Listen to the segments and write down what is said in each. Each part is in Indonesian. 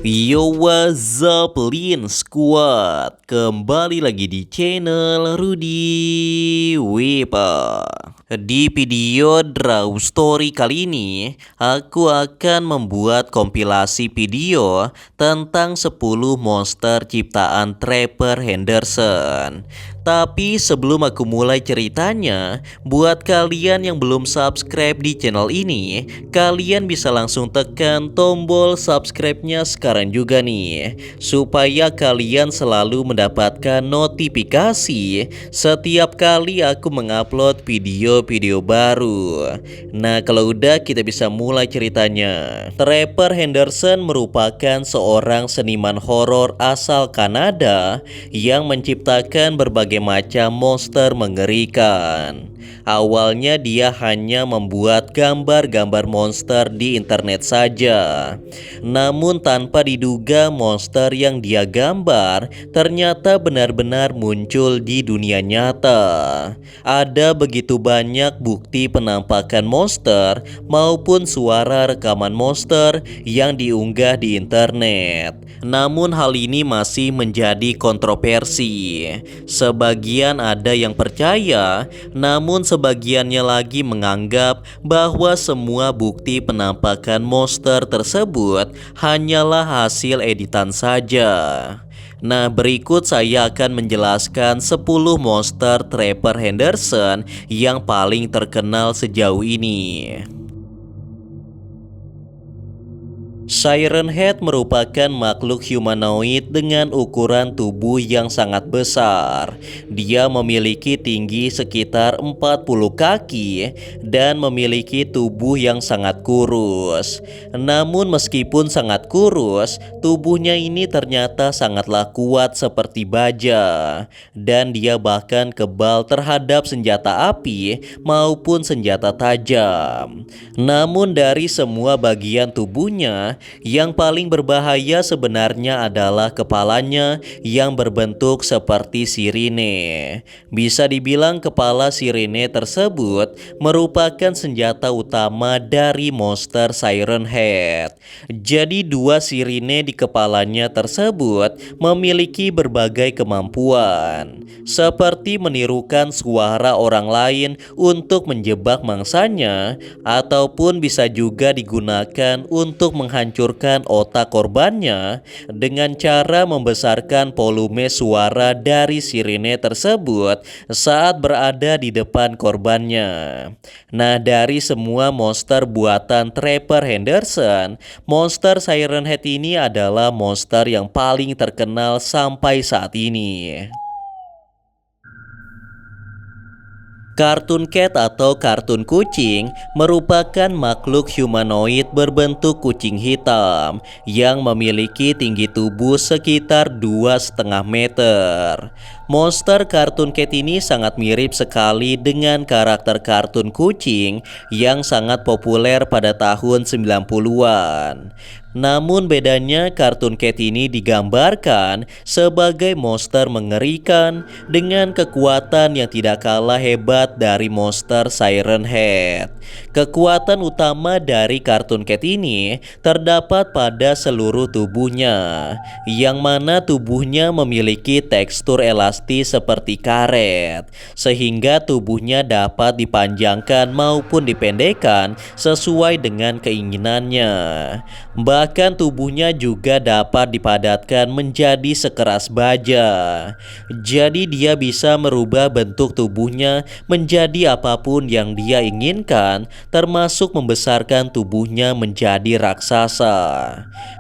Yo, what's up, Lin Squad? Kembali lagi di channel Rudy Wepa. Di video Draw Story kali ini, aku akan membuat kompilasi video tentang 10 monster ciptaan Trevor Henderson. Tapi sebelum aku mulai ceritanya, buat kalian yang belum subscribe di channel ini, kalian bisa langsung tekan tombol subscribe-nya sekarang juga nih, supaya kalian selalu mendapatkan notifikasi setiap kali aku mengupload video-video baru. Nah, kalau udah, kita bisa mulai ceritanya. Trevor Henderson merupakan seorang seniman horor asal Kanada yang menciptakan berbagai macam monster mengerikan. Awalnya dia hanya membuat gambar-gambar monster di internet saja. Namun tanpa diduga monster yang dia gambar ternyata benar-benar muncul di dunia nyata. Ada begitu banyak bukti penampakan monster maupun suara rekaman monster yang diunggah di internet. Namun hal ini masih menjadi kontroversi. Sebagian ada yang percaya, namun sebagiannya lagi menganggap bahwa semua bukti penampakan monster tersebut hanyalah hasil editan saja. Nah, berikut saya akan menjelaskan 10 monster Trevor Henderson yang paling terkenal sejauh ini. Siren Head merupakan makhluk humanoid dengan ukuran tubuh yang sangat besar. Dia memiliki tinggi sekitar 40 kaki dan memiliki tubuh yang sangat kurus. Namun meskipun sangat kurus, tubuhnya ini ternyata sangatlah kuat seperti baja. Dan dia bahkan kebal terhadap senjata api maupun senjata tajam. Namun dari semua bagian tubuhnya, yang paling berbahaya sebenarnya adalah kepalanya yang berbentuk seperti sirine. Bisa dibilang kepala sirine tersebut merupakan senjata utama dari monster Siren Head. Jadi dua sirine di kepalanya tersebut memiliki berbagai kemampuan, seperti menirukan suara orang lain untuk menjebak mangsanya, ataupun bisa juga digunakan untuk menghancurkan otak korbannya dengan cara membesarkan volume suara dari sirine tersebut saat berada di depan korbannya. Nah, dari semua monster buatan Trevor Henderson, monster Siren Head ini adalah monster yang paling terkenal sampai saat ini. Kartun Cat atau kartun kucing merupakan makhluk humanoid berbentuk kucing hitam yang memiliki tinggi tubuh sekitar 2,5 meter. Monster Kartun Cat ini sangat mirip sekali dengan karakter kartun kucing yang sangat populer pada tahun 90-an. Namun bedanya Kartun Cat ini digambarkan sebagai monster mengerikan dengan kekuatan yang tidak kalah hebat dari monster Siren Head. Kekuatan utama dari Kartun Cat ini terdapat pada seluruh tubuhnya, yang mana tubuhnya memiliki tekstur elastis seperti karet, sehingga tubuhnya dapat dipanjangkan maupun dipendekkan sesuai dengan keinginannya. Bahkan tubuhnya juga dapat dipadatkan menjadi sekeras baja. Jadi dia bisa merubah bentuk tubuhnya menjadi apapun yang dia inginkan, termasuk membesarkan tubuhnya menjadi raksasa.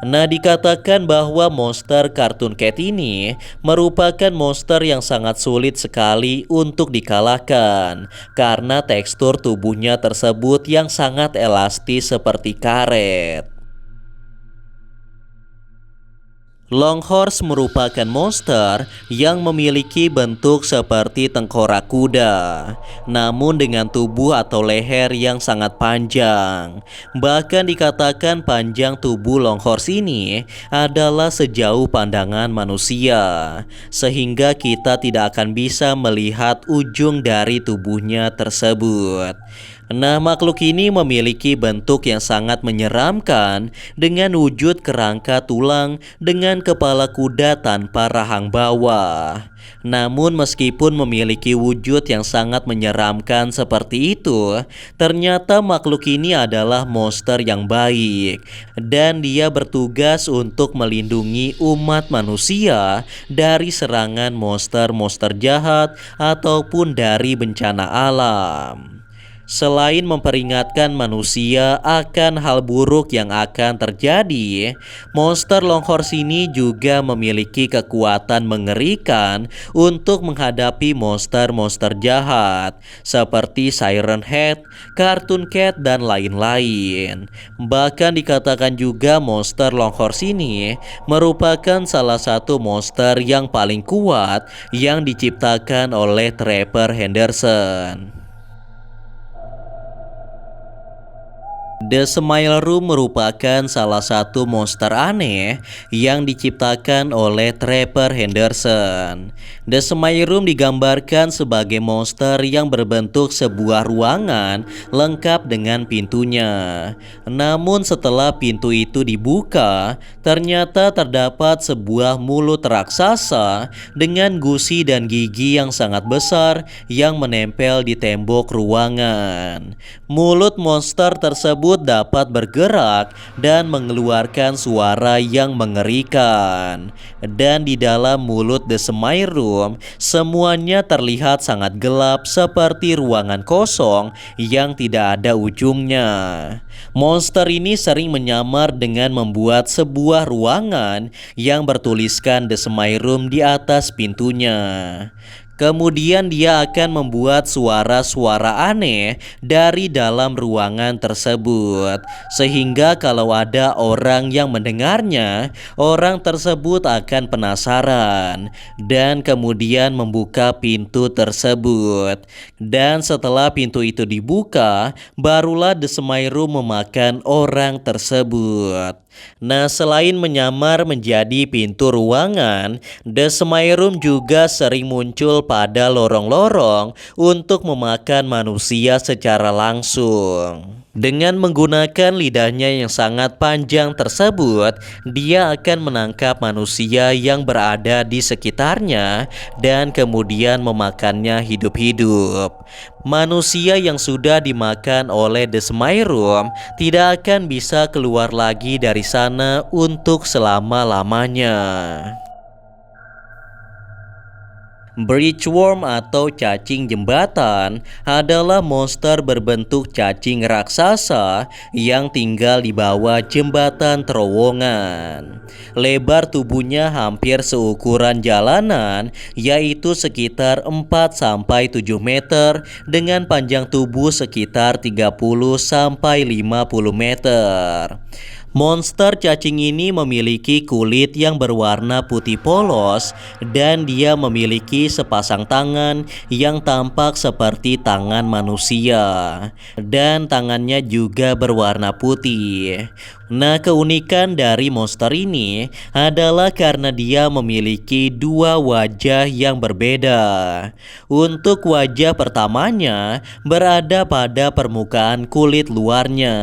Nah, dikatakan bahwa monster Kartun Cat ini merupakan monster yang sangat sulit sekali untuk dikalahkan karena tekstur tubuhnya tersebut yang sangat elastis seperti karet. Longhorse merupakan monster yang memiliki bentuk seperti tengkorak kuda, namun dengan tubuh atau leher yang sangat panjang. Bahkan dikatakan panjang tubuh Longhorse ini adalah sejauh pandangan manusia, sehingga kita tidak akan bisa melihat ujung dari tubuhnya tersebut. Nah, makhluk ini memiliki bentuk yang sangat menyeramkan dengan wujud kerangka tulang dengan kepala kuda tanpa rahang bawah. Namun meskipun memiliki wujud yang sangat menyeramkan seperti itu, ternyata makhluk ini adalah monster yang baik dan dia bertugas untuk melindungi umat manusia dari serangan monster-monster jahat ataupun dari bencana alam. Selain memperingatkan manusia akan hal buruk yang akan terjadi, monster Longhorse ini juga memiliki kekuatan mengerikan untuk menghadapi monster-monster jahat seperti Siren Head, Cartoon Cat, dan lain-lain. Bahkan dikatakan juga monster Longhorse ini merupakan salah satu monster yang paling kuat yang diciptakan oleh Trevor Henderson. The Smile Room merupakan salah satu monster aneh yang diciptakan oleh Trevor Henderson. The Smile Room digambarkan sebagai monster yang berbentuk sebuah ruangan lengkap dengan pintunya. Namun setelah pintu itu dibuka, ternyata terdapat sebuah mulut raksasa dengan gusi dan gigi yang sangat besar yang menempel di tembok ruangan. Mulut monster tersebut dapat bergerak dan mengeluarkan suara yang mengerikan. Dan di dalam mulut The Smile Room, semuanya terlihat sangat gelap seperti ruangan kosong yang tidak ada ujungnya. Monster ini sering menyamar dengan membuat sebuah ruangan yang bertuliskan The Smile Room di atas pintunya. Kemudian dia akan membuat suara-suara aneh dari dalam ruangan tersebut. Sehingga kalau ada orang yang mendengarnya, orang tersebut akan penasaran dan kemudian membuka pintu tersebut. Dan setelah pintu itu dibuka, barulah The Smile Room memakan orang tersebut. Nah, selain menyamar menjadi pintu ruangan, The Smile Room juga sering muncul pada lorong-lorong untuk memakan manusia secara langsung. Dengan menggunakan lidahnya yang sangat panjang tersebut, dia akan menangkap manusia yang berada di sekitarnya dan kemudian memakannya hidup-hidup. Manusia yang sudah dimakan oleh The Smile Room tidak akan bisa keluar lagi dari sana untuk selama-lamanya. Bridgeworm atau cacing jembatan adalah monster berbentuk cacing raksasa yang tinggal di bawah jembatan terowongan. Lebar tubuhnya hampir seukuran jalanan, yaitu sekitar 4-7 meter dengan panjang tubuh sekitar 30-50 meter. Monster cacing ini memiliki kulit yang berwarna putih polos dan dia memiliki sepasang tangan yang tampak seperti tangan manusia dan tangannya juga berwarna putih. Nah, keunikan dari monster ini adalah karena dia memiliki dua wajah yang berbeda. Untuk wajah pertamanya berada pada permukaan kulit luarnya,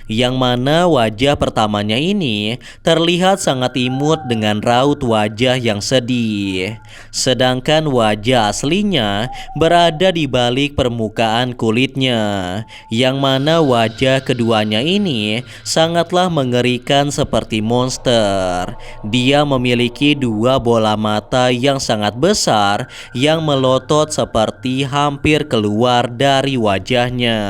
yang mana wajah pertamanya ini terlihat sangat imut dengan raut wajah yang sedih. Sedangkan wajah aslinya berada di balik permukaan kulitnya, yang mana wajah keduanya ini sangatlah mengerikan seperti monster. Dia memiliki dua bola mata yang sangat besar yang melotot seperti hampir keluar dari wajahnya.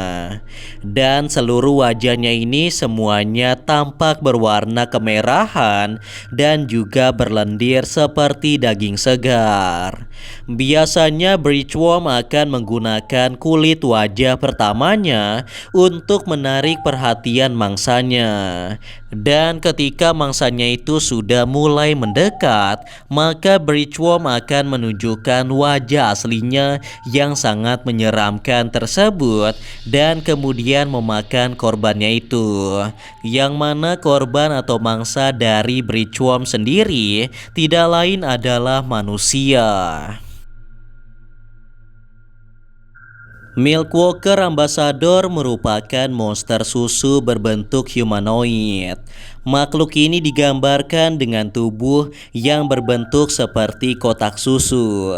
Dan seluruh wajahnya ini semuanya tampak berwarna kemerahan dan juga berlendir seperti daging segar. Biasanya Bridgeworm akan menggunakan kulit wajah pertamanya untuk menarik perhatian mangsanya. Dan ketika mangsanya itu sudah mulai mendekat, maka Bridgeworm akan menunjukkan wajah aslinya yang sangat menyeramkan tersebut dan kemudian memakan korbannya itu. Yang mana korban atau mangsa dari Bridgeworm sendiri tidak lain adalah manusia. Milkwalker Ambassador merupakan monster susu berbentuk humanoid. Makhluk ini digambarkan dengan tubuh yang berbentuk seperti kotak susu.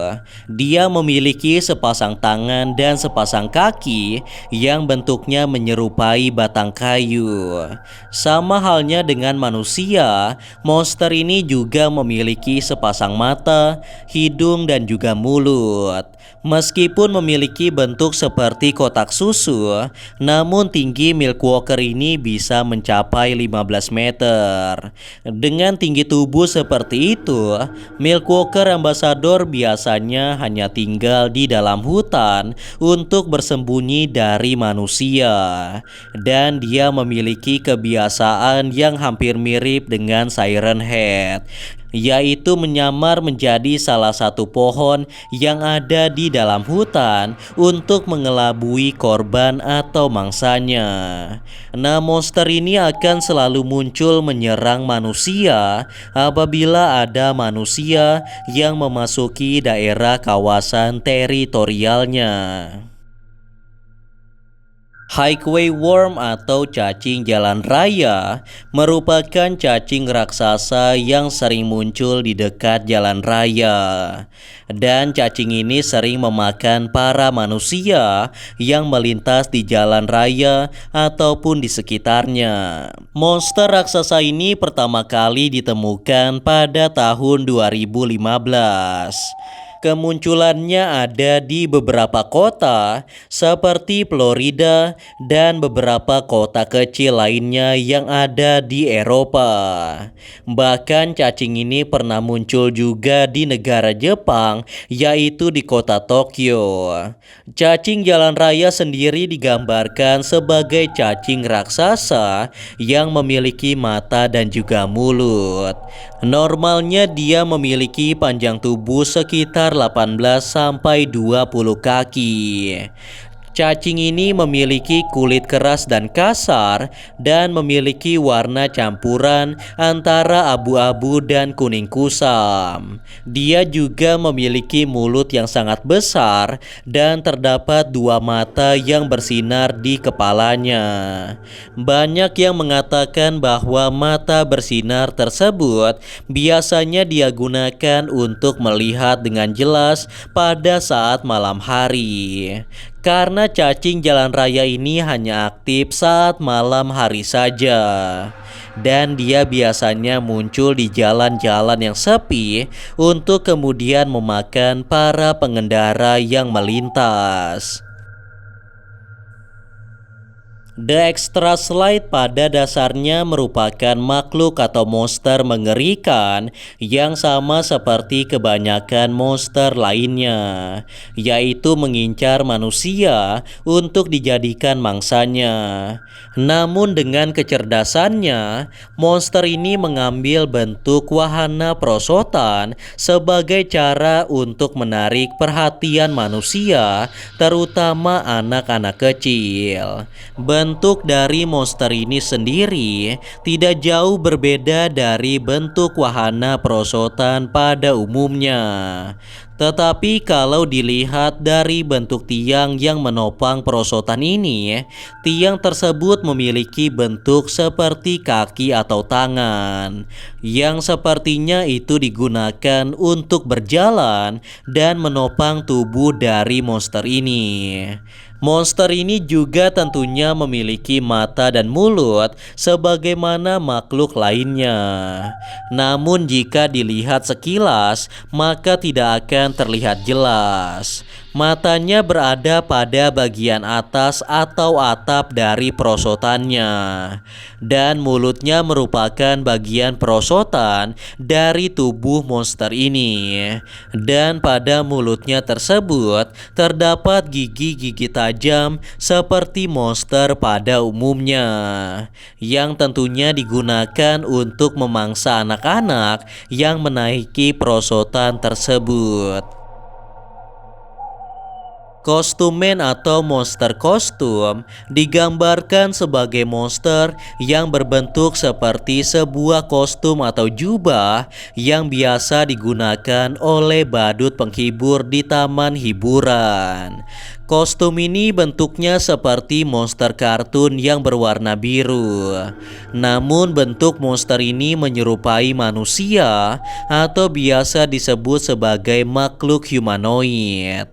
Dia memiliki sepasang tangan dan sepasang kaki yang bentuknya menyerupai batang kayu. Sama halnya dengan manusia, monster ini juga memiliki sepasang mata, hidung, dan juga mulut. Meskipun memiliki bentuk seperti kotak susu, namun tinggi Milkwalker ini bisa mencapai 15 meter. Dengan tinggi tubuh seperti itu, Milkwalker Ambassador biasanya hanya tinggal di dalam hutan untuk bersembunyi dari manusia. Dan dia memiliki kebiasaan yang hampir mirip dengan Siren Head, yaitu menyamar menjadi salah satu pohon yang ada di dalam hutan untuk mengelabui korban atau mangsanya. Nah, monster ini akan selalu muncul menyerang manusia apabila ada manusia yang memasuki daerah kawasan teritorialnya. Highway worm atau cacing jalan raya merupakan cacing raksasa yang sering muncul di dekat jalan raya. Dan cacing ini sering memakan para manusia yang melintas di jalan raya ataupun di sekitarnya. Monster raksasa ini pertama kali ditemukan pada tahun 2015. Kemunculannya ada di beberapa kota seperti Florida dan beberapa kota kecil lainnya yang ada di Eropa. Bahkan cacing ini pernah muncul juga di negara Jepang, yaitu di kota Tokyo. Cacing jalan raya sendiri digambarkan sebagai cacing raksasa yang memiliki mata dan juga mulut. Normalnya dia memiliki panjang tubuh sekitar 18 sampai 20 kaki. Cacing ini memiliki kulit keras dan kasar dan memiliki warna campuran antara abu-abu dan kuning kusam. Dia juga memiliki mulut yang sangat besar dan terdapat dua mata yang bersinar di kepalanya. Banyak yang mengatakan bahwa mata bersinar tersebut biasanya dia gunakan untuk melihat dengan jelas pada saat malam hari. Karena cacing jalan raya ini hanya aktif saat malam hari saja. Dan dia biasanya muncul di jalan-jalan yang sepi untuk kemudian memakan para pengendara yang melintas. The Extra Slide pada dasarnya merupakan makhluk atau monster mengerikan yang sama seperti kebanyakan monster lainnya, yaitu mengincar manusia untuk dijadikan mangsanya. Namun dengan kecerdasannya, monster ini mengambil bentuk wahana perosotan sebagai cara untuk menarik perhatian manusia, terutama anak-anak kecil. Bentuk dari monster ini sendiri tidak jauh berbeda dari bentuk wahana perosotan pada umumnya. Tetapi kalau dilihat dari bentuk tiang yang menopang perosotan ini, tiang tersebut memiliki bentuk seperti kaki atau tangan, yang sepertinya itu digunakan untuk berjalan dan menopang tubuh dari monster ini. Monster ini juga tentunya memiliki mata dan mulut sebagaimana makhluk lainnya. Namun jika dilihat sekilas, maka tidak akan terlihat jelas. Matanya berada pada bagian atas atau atap dari perosotannya, dan mulutnya merupakan bagian perosotan dari tubuh monster ini. Dan pada mulutnya tersebut terdapat gigi-gigi tajam seperti monster pada umumnya, yang tentunya digunakan untuk memangsa anak-anak yang menaiki perosotan tersebut. Kostumen atau monster kostum digambarkan sebagai monster yang berbentuk seperti sebuah kostum atau jubah yang biasa digunakan oleh badut penghibur di taman hiburan. Kostum ini bentuknya seperti monster kartun yang berwarna biru. Namun bentuk monster ini menyerupai manusia atau biasa disebut sebagai makhluk humanoid.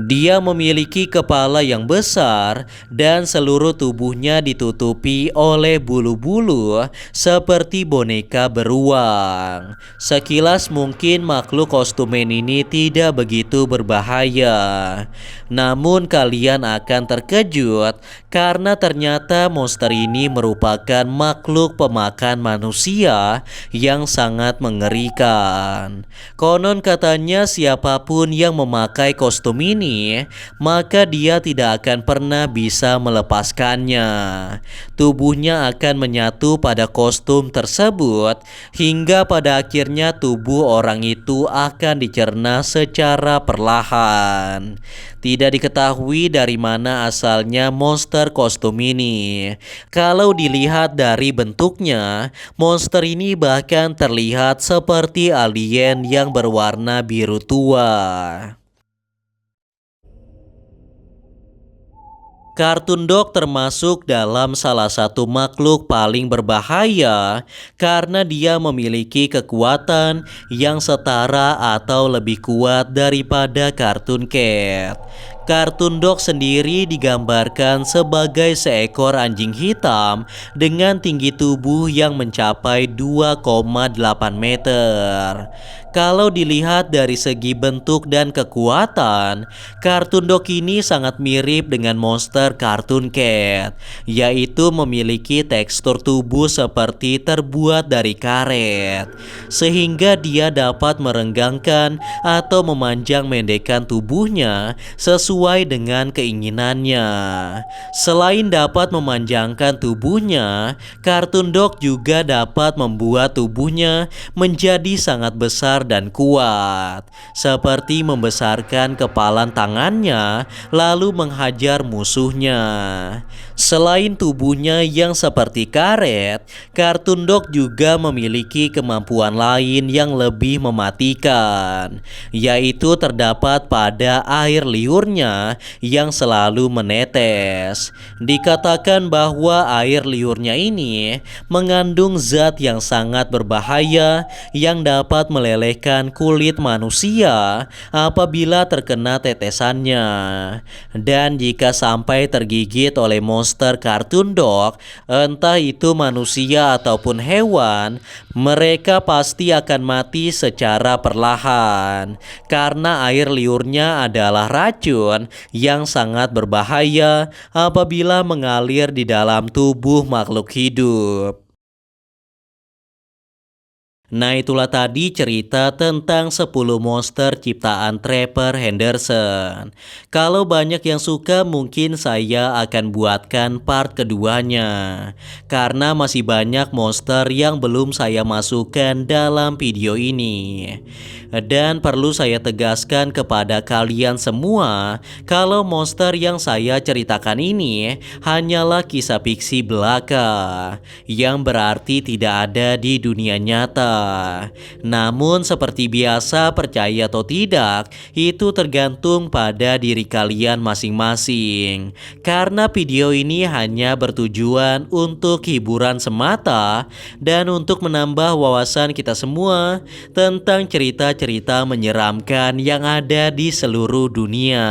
Dia memiliki kepala yang besar dan seluruh tubuhnya ditutupi oleh bulu-bulu seperti boneka beruang. Sekilas mungkin makhluk kostumen ini tidak begitu berbahaya. Namun kalian akan terkejut karena ternyata monster ini merupakan makhluk pemakan manusia yang sangat mengerikan. Konon katanya siapapun yang memakai kostum ini, maka dia tidak akan pernah bisa melepaskannya. Tubuhnya akan menyatu pada kostum tersebut hingga pada akhirnya tubuh orang itu akan dicerna secara perlahan. Tidak diketahui dari mana asalnya monster kostum ini. Kalau dilihat dari bentuknya, monster ini bahkan terlihat seperti alien yang berwarna biru tua. Kartun Dog termasuk dalam salah satu makhluk paling berbahaya karena dia memiliki kekuatan yang setara atau lebih kuat daripada Kartun Cat. Kartun Dog sendiri digambarkan sebagai seekor anjing hitam dengan tinggi tubuh yang mencapai 2,8 meter. Kalau dilihat dari segi bentuk dan kekuatan, Kartun Dog ini sangat mirip dengan monster Kartun Cat, yaitu memiliki tekstur tubuh seperti terbuat dari karet, sehingga dia dapat merenggangkan atau memanjang mendekan tubuhnya sesuai dengan keinginannya. Selain dapat memanjangkan tubuhnya, Kartun Dog juga dapat membuat tubuhnya menjadi sangat besar dan kuat, seperti membesarkan kepalan tangannya lalu menghajar musuhnya. Selain tubuhnya yang seperti karet, Kartun Dog juga memiliki kemampuan lain yang lebih mematikan, yaitu terdapat pada air liurnya yang selalu menetes. Dikatakan bahwa air liurnya ini mengandung zat yang sangat berbahaya yang dapat melelehkan kulit manusia apabila terkena tetesannya. Dan jika sampai tergigit oleh monster Kartun Dog, entah itu manusia ataupun hewan, mereka pasti akan mati secara perlahan karena air liurnya adalah racun yang sangat berbahaya apabila mengalir di dalam tubuh makhluk hidup. Nah, itulah tadi cerita tentang 10 monster ciptaan Trevor Henderson. Kalau banyak yang suka, mungkin saya akan buatkan part keduanya, karena masih banyak monster yang belum saya masukkan dalam video ini. Dan perlu saya tegaskan kepada kalian semua, kalau monster yang saya ceritakan ini hanyalah kisah fiksi belaka, yang berarti tidak ada di dunia nyata. Namun seperti biasa, percaya atau tidak, itu tergantung pada diri kalian masing-masing. Karena video ini hanya bertujuan untuk hiburan semata dan untuk menambah wawasan kita semua tentang cerita-cerita menyeramkan yang ada di seluruh dunia.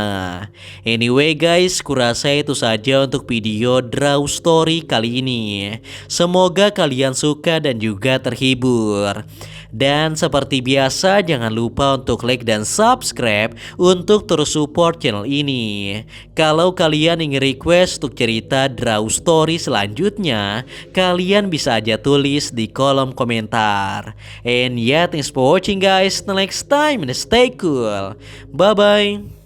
Anyway guys, kurasa itu saja untuk video Draw Story kali ini. Semoga kalian suka dan juga terhibur. Dan seperti biasa, jangan lupa untuk like dan subscribe untuk terus support channel ini. Kalau kalian ingin request untuk cerita Draw Story selanjutnya, kalian bisa aja tulis di kolom komentar. And yeah, thanks for watching guys. Till next time and stay cool. Bye bye.